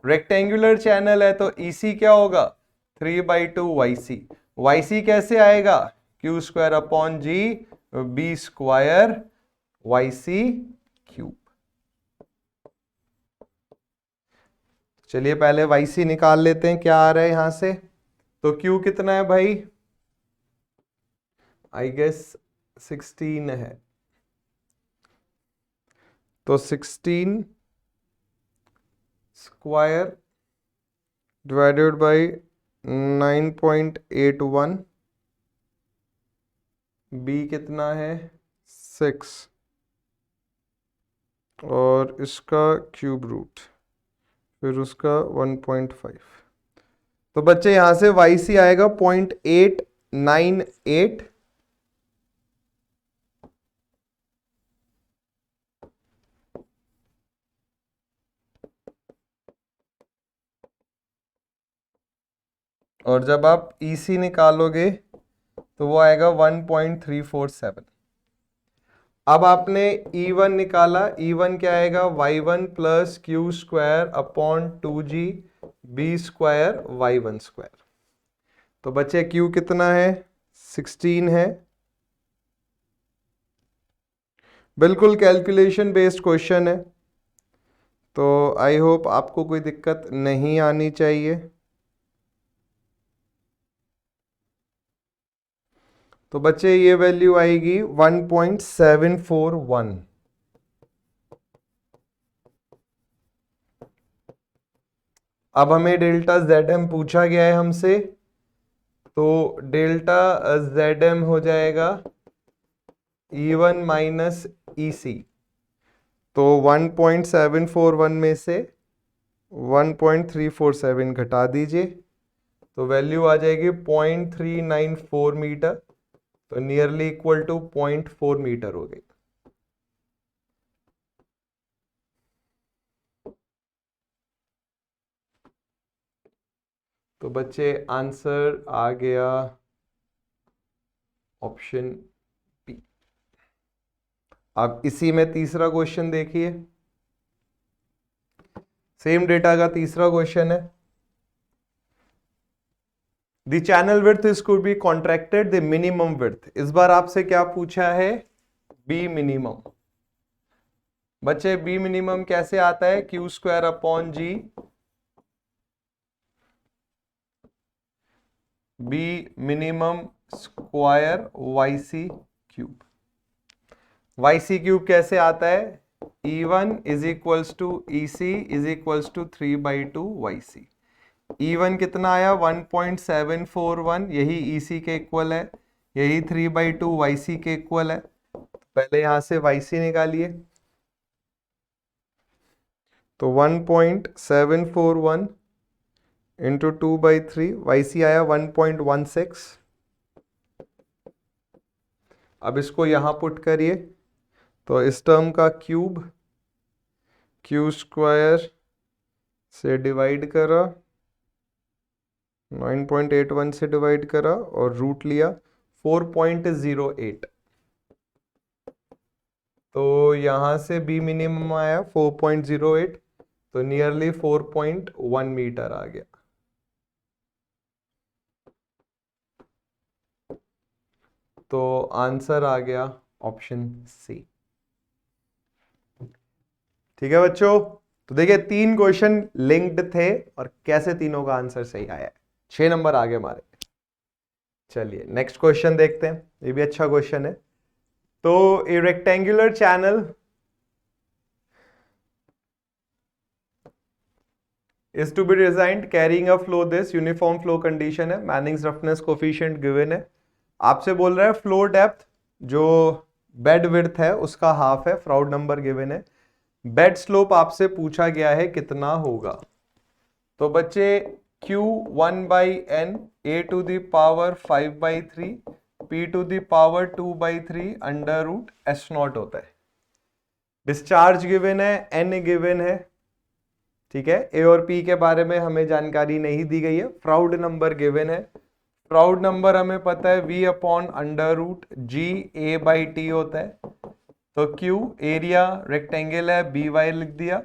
Rectangular channel है तो EC क्या होगा, 3/2 YC। YC कैसे आएगा, Q square upon G B square YC cube. चलिए पहले YC निकाल लेते हैं, क्या आ रहा है यहां से। तो Q कितना है भाई, आई गेस 16 है, तो 16 स्क्वायर डिवाइडेड बाई 9.81, B कितना है 6, और इसका क्यूब रूट, फिर उसका 1.5। तो बच्चे यहां से YC आएगा 0.898, और जब आप EC निकालोगे तो वो आएगा 1.347। अब आपने E1 निकाला, E1 क्या आएगा, Y1 plus Q square upon 2G B square Y one square. तो बच्चे क्यू कितना है, 16 है। बिल्कुल कैलकुलेशन बेस्ड क्वेश्चन है, तो आई होप आपको कोई दिक्कत नहीं आनी चाहिए। तो बच्चे ये वैल्यू आएगी 1.741। अब हमें डेल्टा जेड एम पूछा गया है हमसे, तो डेल्टा जेड एम हो जाएगा E1 माइनस EC। तो 1.741 में से 1.347 घटा दीजिए, तो वैल्यू आ जाएगी 0.394 मीटर, तो नियरली इक्वल टू 0.4 मीटर हो गई। तो बच्चे आंसर आ गया ऑप्शन बी। अब इसी में तीसरा क्वेश्चन देखिए, सेम डेटा का तीसरा क्वेश्चन है। The channel width is could be contracted the minimum width. इस बार आपसे क्या पूछा है, बी मिनिमम। बच्चे बी मिनिमम कैसे आता है, Q square upon G, B minimum square Y C cube. Y C cube कैसे आता है, E1 is equals to EC is equals to 3/2 YC। E1 कितना आया 1.741, यही EC के इक्वल है, यही 3/2 YC के इक्वल है। पहले यहां से YC निकालिए, तो 1.741 इंटू 2/3, YC आया 1.16। अब इसको यहां पुट करिए, तो इस टर्म का क्यूब, क्यू स्क्वायर से डिवाइड करा, 9.81 से डिवाइड करा और रूट लिया 4.08। तो यहां से बी मिनिमम आया 4.08, तो नियरली 4.1 मीटर आ गया। तो आंसर आ गया ऑप्शन सी। ठीक है बच्चों, तो देखिए 3 क्वेश्चन लिंक्ड थे और कैसे तीनों का आंसर सही आया है। 6 नंबर आगे हमारे। चलिए नेक्स्ट क्वेश्चन देखते हैं, ये भी अच्छा क्वेश्चन है। तो ए rectangular channel is to be designed carrying a flow this uniform flow condition है, मैनिंग्स रफनेस कोफिशिएंट गिवन है। आपसे बोल रहा है फ्लो डेप्थ जो बेड विड्थ है उसका हाफ है, फ्राउड नंबर गिवन है। बेड स्लोप आपसे पूछा गया है कितना होगा। तो बच्चे Q1/n a to the power 5/3 p to the power 2/3 under root S0 होता है। डिस्चार्ज गिवन है, n गिवन है, ठीक है। ए और पी के बारे में हमें जानकारी नहीं दी गई है। फ्राउड नंबर गिवन है, फ्राउड नंबर हमें पता है v अपॉन अंडर रूट जी a/t होता है। तो Q एरिया रेक्टेंगल है, बी वाई लिख दिया,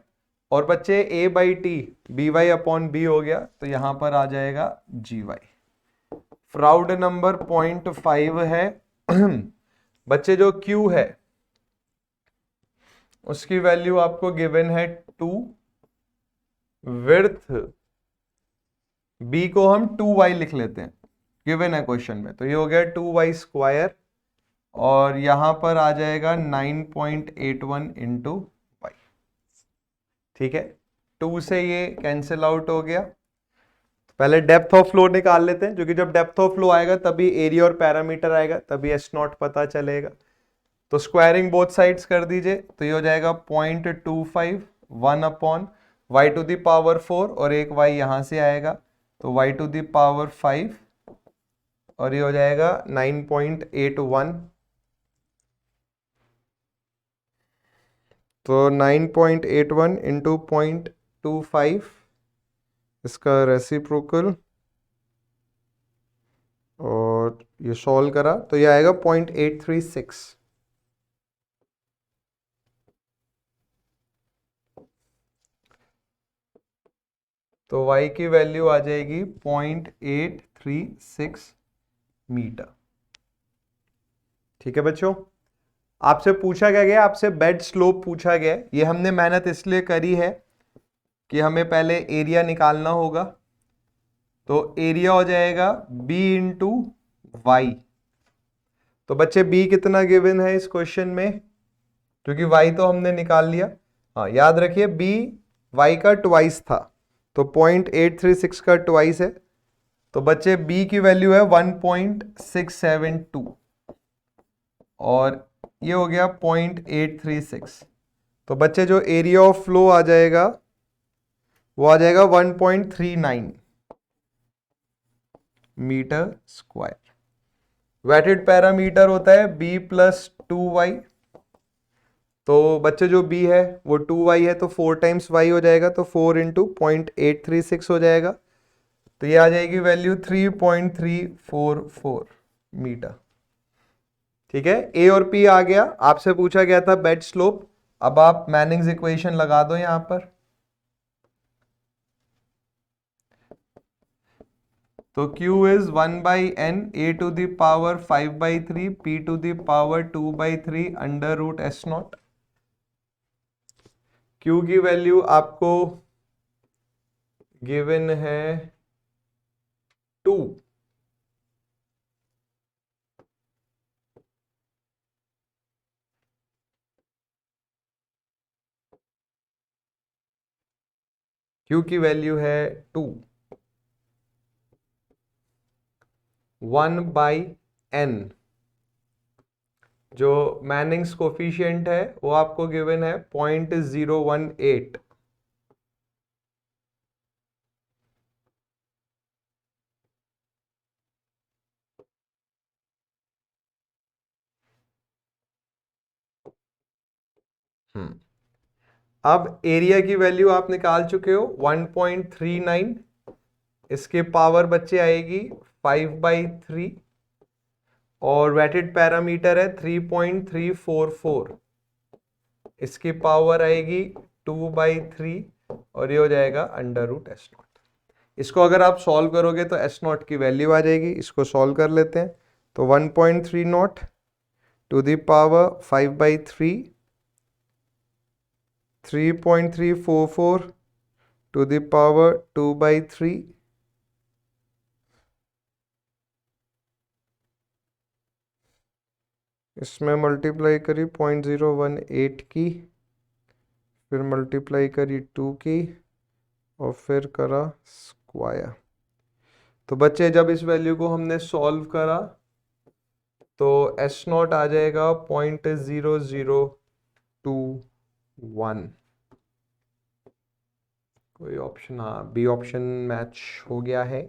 और बच्चे a/t B Y upon B हो गया, तो यहां पर आ जाएगा जी वाई। फ्राउड नंबर 0.5 है। बच्चे जो Q है उसकी वैल्यू आपको गिवन है 2, विड्थ b को हम 2y लिख लेते हैं, गिवन है क्वेश्चन में, तो ये हो गया 2y स्क्वायर, और यहां पर आ जाएगा 9.81 इंटू वाई। ठीक है, 2 से ये कैंसिल आउट हो गया। पहले डेप्थ ऑफ फ्लो निकाल लेते हैं, क्योंकि जब डेप्थ ऑफ फ्लो आएगा तभी एरिया और पैरामीटर आएगा, तभी S0 पता चलेगा। तो स्क्वायरिंग बोथ साइड्स कर दीजिए, तो ये हो जाएगा 0.25 1 upon y to the power 4, और एक y यहां से आएगा, तो y टू द पावर 5, और ये हो जाएगा 9.81। तो 9.81 इंटू 0.25 इसका रेसिप्रोकल, और ये सॉल्व करा तो ये आएगा 0.836। तो y की वैल्यू आ जाएगी 0.836 मीटर। ठीक है बच्चों, आपसे पूछा क्या गया, आपसे बेड स्लोप पूछा गया। ये हमने मेहनत इसलिए करी है कि हमें पहले एरिया निकालना होगा। तो एरिया हो जाएगा b इंटू वाई। तो बच्चे b कितना गिवन है इस क्वेश्चन में, क्योंकि y तो हमने निकाल लिया। हाँ याद रखिए b y का ट्वाइस था, तो 0.836 का ट्वाइस है। तो बच्चे b की वैल्यू है 1.672 और ये हो गया 0.836। तो बच्चे जो एरिया ऑफ फ्लो आ जाएगा वो आ जाएगा 1.39 मीटर स्क्वायर। वेटेड पैरामीटर होता है b प्लस 2y। तो बच्चे जो b है वो 2y है, तो 4 टाइम्स y हो जाएगा, तो 4 इंटू 0.836 हो जाएगा। तो ये आ जाएगी वैल्यू 3.344 मीटर। ठीक है, a और p आ गया। आपसे पूछा गया था बेड स्लोप। अब आप मैनिंग्स इक्वेशन लगा दो यहां पर। तो Q is 1/n a to the power 5/3 p to the power 2/3 under root s nought. Q की वैल्यू आपको गिवन है 2। Q की वैल्यू है 2। 1/n जो मैनिंग्स कोफिशिएंट है वो आपको गिवन है 0.018। अब एरिया की वैल्यू आप निकाल चुके हो 1.39। इसके पावर बच्चे आएगी 5/3 और वेटेड पैरामीटर है 3.344। इसकी पावर आएगी 2/3 और ये हो जाएगा अंडर रूट s नॉट। इसको अगर आप सॉल्व करोगे तो s नॉट की वैल्यू आ जाएगी। इसको सॉल्व कर लेते हैं। तो 1.30 to the power 5/3 3.344 to the power 2/3 इसमें मल्टीप्लाई करी 0.018 की, फिर मल्टीप्लाई करी 2 की और फिर करा स्क्वायर। तो बच्चे जब इस वैल्यू को हमने सॉल्व करा तो s नॉट आ जाएगा 0.0021। कोई ऑप्शन, हाँ बी ऑप्शन मैच हो गया है।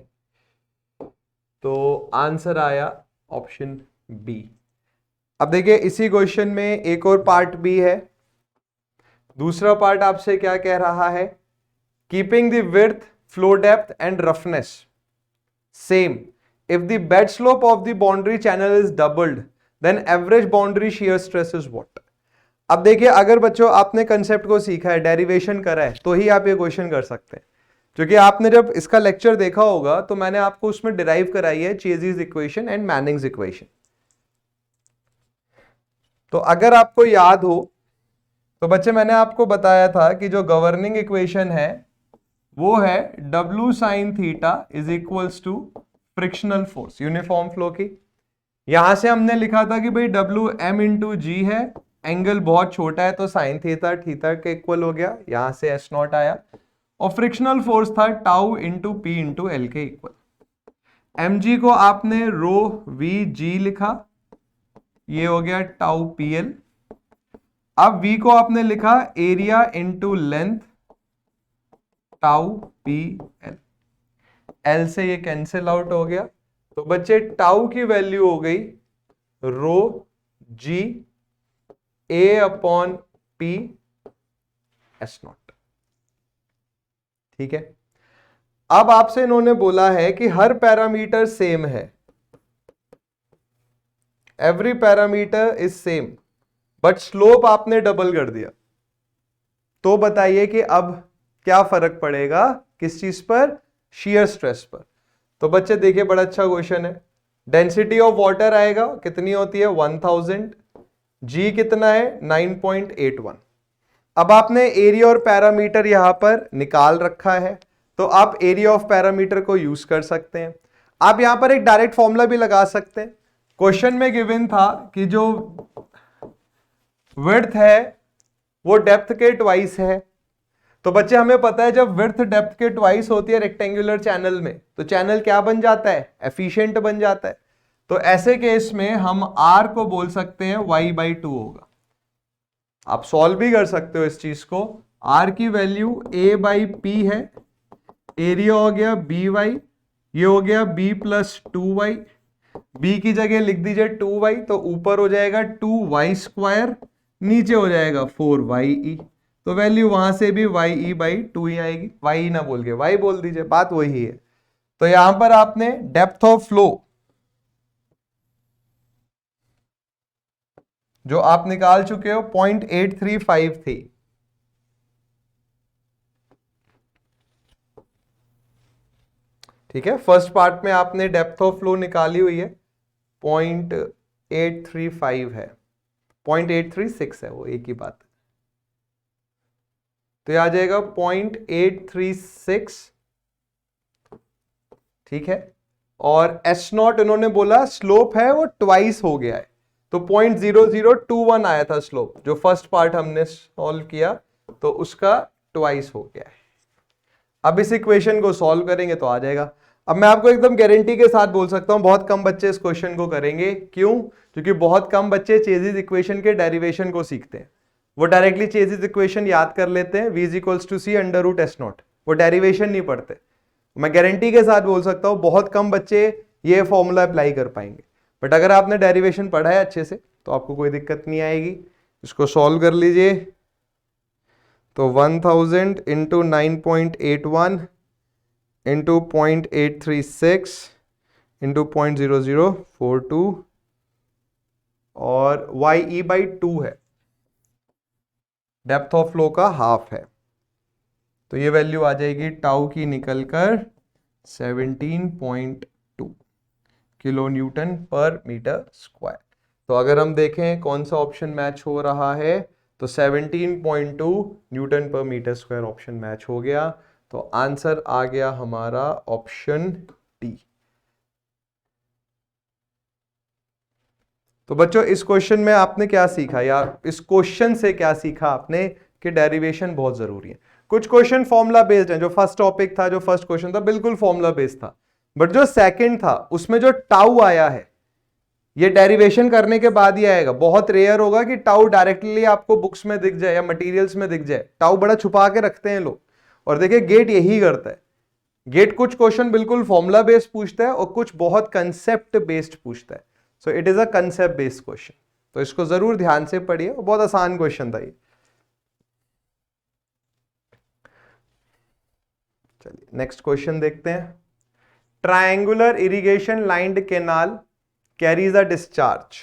तो आंसर आया ऑप्शन बी। अब देखिए इसी क्वेश्चन में एक और पार्ट भी है। दूसरा पार्ट आपसे क्या कह रहा है, keeping the width, flow depth and roughness same if the bed slope of the boundary channel is doubled then average boundary shear stress is what। अब देखिए अगर बच्चों आपने कंसेप्ट को सीखा है, डेरिवेशन करा है, तो ही आप ये क्वेश्चन कर सकते हैं। क्योंकि आपने जब इसका लेक्चर देखा होगा तो मैंने आपको उसमें डिराइव कराई है चेज़ीज इक्वेशन एंड मैनिंग्स इक्वेशन। तो अगर आपको याद हो तो बच्चे मैंने आपको बताया था कि जो गवर्निंग इक्वेशन है वो है W sin theta is equals to frictional force uniform flow की। यहां से हमने लिखा था कि भाई W m इंटू जी है, एंगल बहुत छोटा है तो साइन थीटा थीटा के इक्वल हो गया, यहां से एस नॉट आया। और फ्रिक्शनल फोर्स था tau into P into L के इक्वल। एम जी को आपने रो वी जी लिखा, ये हो गया टाउ पी एल। अब v को आपने लिखा area into length tau P L. L से ये कैंसिल आउट हो गया। तो बच्चे टाउ की वैल्यू हो गई रो जी ए अपॉन पी एस नॉट। ठीक है, अब आपसे इन्होंने बोला है कि हर पैरामीटर सेम है, every parameter is same, but slope आपने डबल कर दिया। तो बताइए कि अब क्या फर्क पड़ेगा किस चीज पर? शियर स्ट्रेस पर। तो बच्चे देखिए बड़ा अच्छा क्वेश्चन है। डेंसिटी ऑफ वाटर आएगा, कितनी होती है? 1000। जी कितना है? 9.81। अब आपने एरिया और पैरामीटर यहां पर निकाल रखा है, तो आप एरिया ऑफ पैरामीटर को यूज कर सकते हैं। आप यहां पर एक डायरेक्ट फॉर्मूला भी लगा सकते हैं। क्वेश्चन में गिवन था कि जो विड्थ है वो डेप्थ के ट्वाइस है। तो बच्चे हमें पता है जब विड्थ डेप्थ के ट्वाइस होती है रेक्टेंगुलर चैनल में, तो चैनल क्या बन जाता है? एफिशिएंट बन जाता है। तो ऐसे केस में हम r को बोल सकते हैं y/2 होगा। आप सॉल्व भी कर सकते हो इस चीज को। r की वैल्यू a/p है, एरिया हो गया by, ये हो गया b + 2y। b की जगह लिख दीजिए 2y, तो ऊपर हो जाएगा 2y², नीचे हो जाएगा 4ye। तो वैल्यू वहां से भी ye/2 ही आएगी। y ना बोल के y बोल दीजिए, बात वही है। तो यहां पर आपने डेप्थ ऑफ फ्लो जो आप निकाल चुके हो 0.835 थी। ठीक है, फर्स्ट पार्ट में आपने डेप्थ ऑफ फ्लो निकाली हुई है, 0.835 है, 0.836 है, वो एक ही बात है। तो यह आ जाएगा 0.836। ठीक है, और S0 इन्होंने बोला स्लोप है वो ट्वाइस हो गया है, तो 0.0021 आया था स्लोप, जो फर्स्ट पार्ट हमने सॉल्व किया, तो उसका ट्वाइस हो गया है। अब इस इक्वेशन को सॉल्व करेंगे तो आ जाएगा। अब मैं आपको एकदम गारंटी के साथ बोल सकता हूं बहुत कम बच्चे इस क्वेश्चन को करेंगे। क्यों? क्योंकि बहुत कम बच्चे चेजिस इक्वेशन के डेरिवेशन को सीखते हैं। वो डायरेक्टली चेजिस इक्वेशन याद कर लेते हैं, v = c √S0, वो डेरिवेशन नहीं पढ़ते। मैं गारंटी के साथ बोल सकता हूं बहुत कम बच्चे ये फॉर्मूला अप्लाई कर पाएंगे, बट अगर आपने डेरिवेशन पढ़ा है अच्छे से तो आपको कोई दिक्कत नहीं आएगी। इसको सॉल्व कर लीजिए। तो 1000 इंटू 9.81 इंटू 0.836 इंटू 0.0042 और ye/2 है, डेप्थ ऑफ फ्लो का हाफ है। तो ये वैल्यू आ जाएगी टाउ की निकलकर 17.2 किलो न्यूटन पर मीटर स्क्वायर। तो अगर हम देखें कौन सा ऑप्शन मैच हो रहा है, तो 17.2 न्यूटन पर मीटर स्क्वायर ऑप्शन मैच हो गया। तो आंसर आ गया हमारा ऑप्शन डी। तो बच्चों इस क्वेश्चन में आपने क्या सीखा, या इस क्वेश्चन से क्या सीखा आपने कि डेरिवेशन बहुत जरूरी है। कुछ क्वेश्चन फॉर्मूला बेस्ड हैं, जो फर्स्ट टॉपिक था, जो फर्स्ट क्वेश्चन था बिल्कुल फॉर्मूला बेस्ड था, बट जो सेकंड था उसमें जो टाउ आया है ये डेरिवेशन करने के बाद ही आएगा। बहुत रेयर होगा कि टाउ डायरेक्टली आपको बुक्स में दिख जाए या मटेरियल्स में दिख जाए। टाउ बड़ा छुपा के रखते हैं लोग, और देखिए गेट यही करता है। गेट कुछ क्वेश्चन बिल्कुल फॉर्मूला बेस्ड पूछता है और कुछ बहुत कंसेप्ट बेस्ड पूछता है। So it is a concept based question, तो इसको जरूर ध्यान से पढ़िए, बहुत आसान क्वेश्चन था ये। चलिए नेक्स्ट क्वेश्चन देखते हैं। Triangular irrigation lined canal carries a discharge.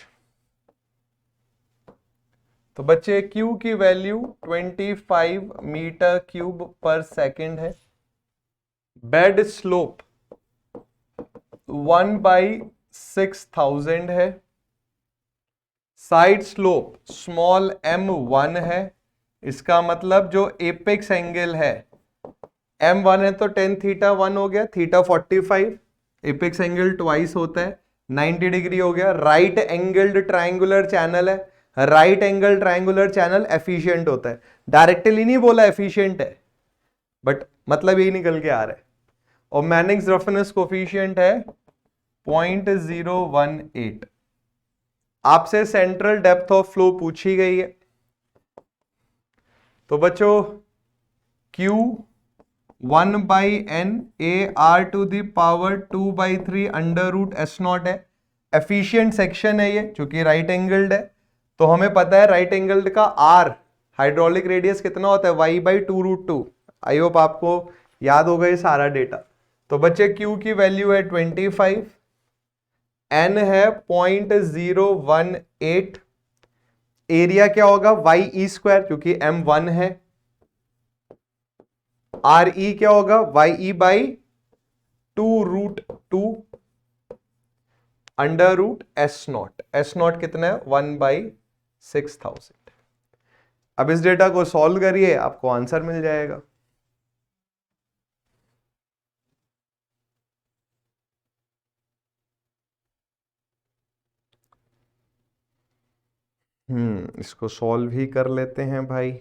तो बच्चे Q की वैल्यू 25 मीटर क्यूब पर सेकेंड है, बेड स्लोप 1/6000 है, साइड स्लोप स्मॉल m1 है। इसका मतलब जो एपेक्स एंगल है m1 है तो tan थीटा 1 हो गया, थीटा 45, एपेक्स एंगल ट्वाइस होता है, 90 डिग्री हो गया। राइट एंगल्ड ट्रायंगुलर चैनल है, right angle triangular channel efficient होता है। डायरेक्टली नहीं बोला एफिशिएंट है, बट मतलब यही निकल के आ रहा है। और मैनिंग्स रफनेस कोफिशिएंट है 0.018। आपसे सेंट्रल डेप्थ ऑफ फ्लो पूछी गई है, तो बच्चों Q 1/n AR⁴ √S0 है। एफिशिएंट सेक्शन है ये, चूंकि राइट एंगल्ड है, तो हमें पता है राइट एंगल्ड का R हाइड्रोलिक रेडियस कितना होता है, y/2√2। आई होप आपको याद होगा ये सारा डेटा। तो बच्चे Q की वैल्यू है 25, N है 0.018, एरिया क्या होगा ye² क्योंकि m1 है, आर ई क्या होगा, Y E by 2√2 under root S nought. S nought कितना है, 1/6000। अब इस डेटा को सॉल्व करिए, आपको आंसर मिल जाएगा। इसको सॉल्व ही कर लेते हैं भाई।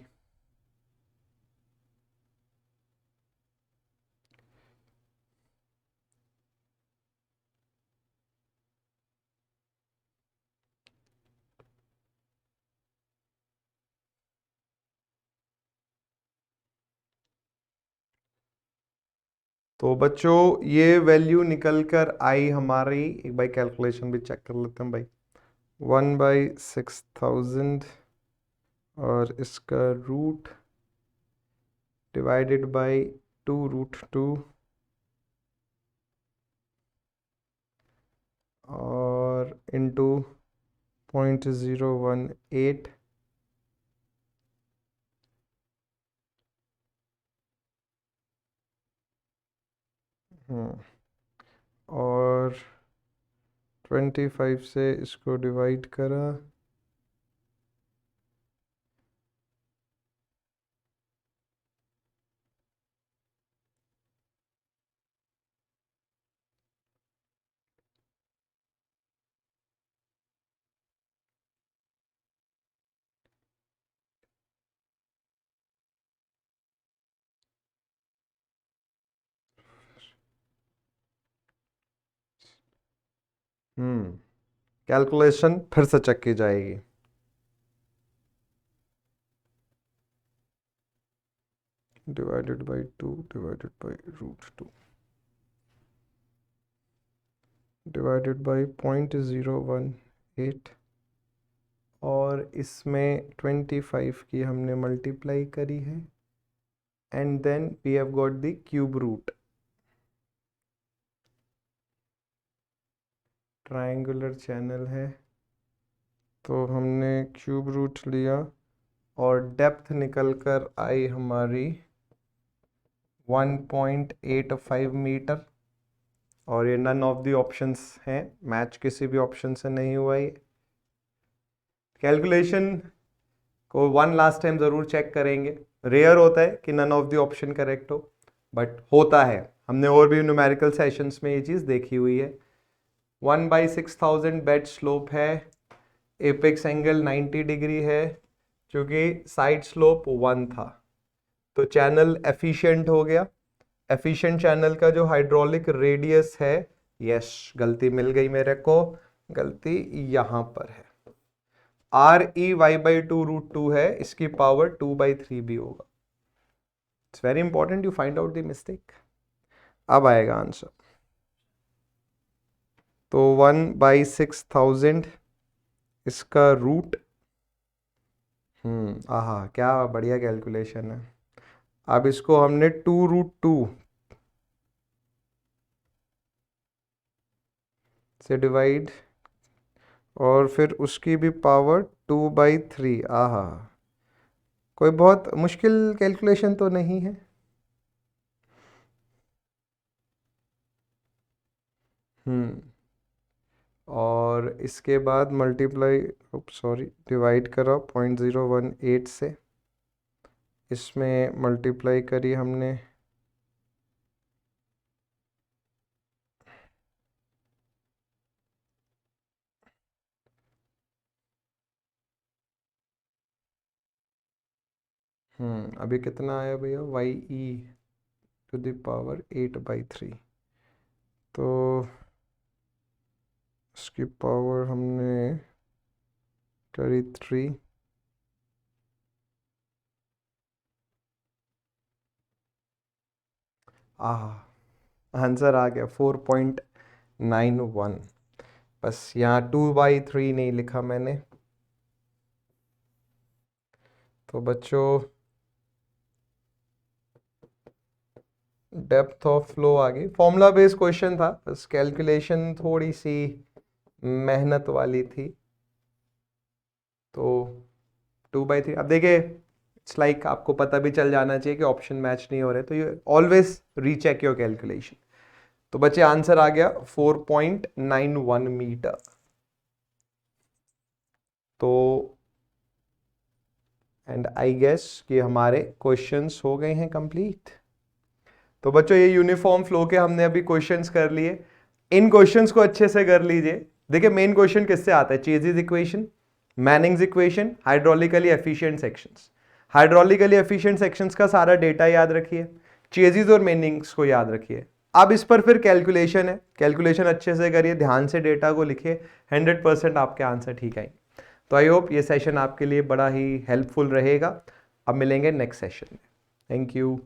तो बच्चों ये वैल्यू निकल कर आई हमारी, एक बार कैलकुलेशन भी चेक कर लेते हैं भाई। 1/6000 और इसका रूट डिवाइडेड बाई 2√2 और इंटू 0.018 और 25 से इसको डिवाइड करा, कैलकुलेशन फिर से चेक की जाएगी। Divided by 2 divided by √2 divided by 0.018 और इसमें 25 की हमने मल्टीप्लाई करी है and then we have got the cube root. Triangular channel है तो हमने क्यूब रूट लिया और डेप्थ निकल कर आई हमारी 1.85 मीटर और ये नन ऑफ द ऑप्शंस हैं, मैच किसी भी ऑप्शन से नहीं हुआ है। कैलकुलेशन को वन लास्ट टाइम ज़रूर चेक करेंगे। रेयर होता है कि none of the option correct हो, बट होता है, हमने और भी न्यूमेरिकल सेशंस में ये चीज़ देखी हुई है। 1/6000 बेड स्लोप है, एपेक्स एंगल 90 डिग्री है, क्योंकि साइड स्लोप 1 था तो चैनल एफिशिएंट हो गया। एफिशिएंट चैनल का जो हाइड्रोलिक रेडियस है, यस गलती मिल गई मेरे को, गलती यहाँ पर है, REY/2√2 है, इसकी पावर 2/3 भी होगा। It's very important you find out the mistake. अब आएगा आंसर। तो 1/6000 इसका रूट, आहा क्या बढ़िया कैलकुलेशन है। अब इसको हमने 2√2 से डिवाइड और फिर उसकी भी पावर 2/3। आहा, कोई बहुत मुश्किल कैलकुलेशन तो नहीं है। और इसके बाद मल्टीप्लाई, सॉरी डिवाइड करा 0.018 से, इसमें मल्टीप्लाई करी हमने अभी कितना आया भैया, YE⁻8/3। तो इसकी पावर हमने करी 3, आंसर आ गया 4.91। बस यहाँ 2/3 नहीं लिखा मैंने। तो बच्चों डेप्थ ऑफ फ्लो आ गई, फॉर्मूला बेस्ड क्वेश्चन था, बस कैलकुलेशन थोड़ी सी मेहनत वाली थी। तो 2/3, अब देखिए इट्स लाइक आपको पता भी चल जाना चाहिए कि ऑप्शन मैच नहीं हो रहे, तो you always recheck your calculation. तो बच्चे आंसर आ गया 4.91 मीटर। तो एंड आई गेस कि हमारे क्वेश्चंस हो गए हैं कंप्लीट। तो बच्चों ये यूनिफॉर्म फ्लो के हमने अभी क्वेश्चंस कर लिए। इन क्वेश्चंस को अच्छे से कर लीजिए। देखिए मेन क्वेश्चन किससे आता है, chassis equation, Manning's equation, hydraulically efficient sections. Hydraulically efficient sections का सारा डेटा याद रखिए, चेजिस और मैनिंग्स को याद रखिए। अब इस पर फिर कैलकुलेशन है, कैलकुलेशन अच्छे से करिए, ध्यान से डेटा को लिखिए, 100% आपके आंसर ठीक आएंगे। तो आई होप ये सेशन आपके लिए बड़ा ही हेल्पफुल रहेगा। अब मिलेंगे नेक्स्ट सेशन में। Thank you.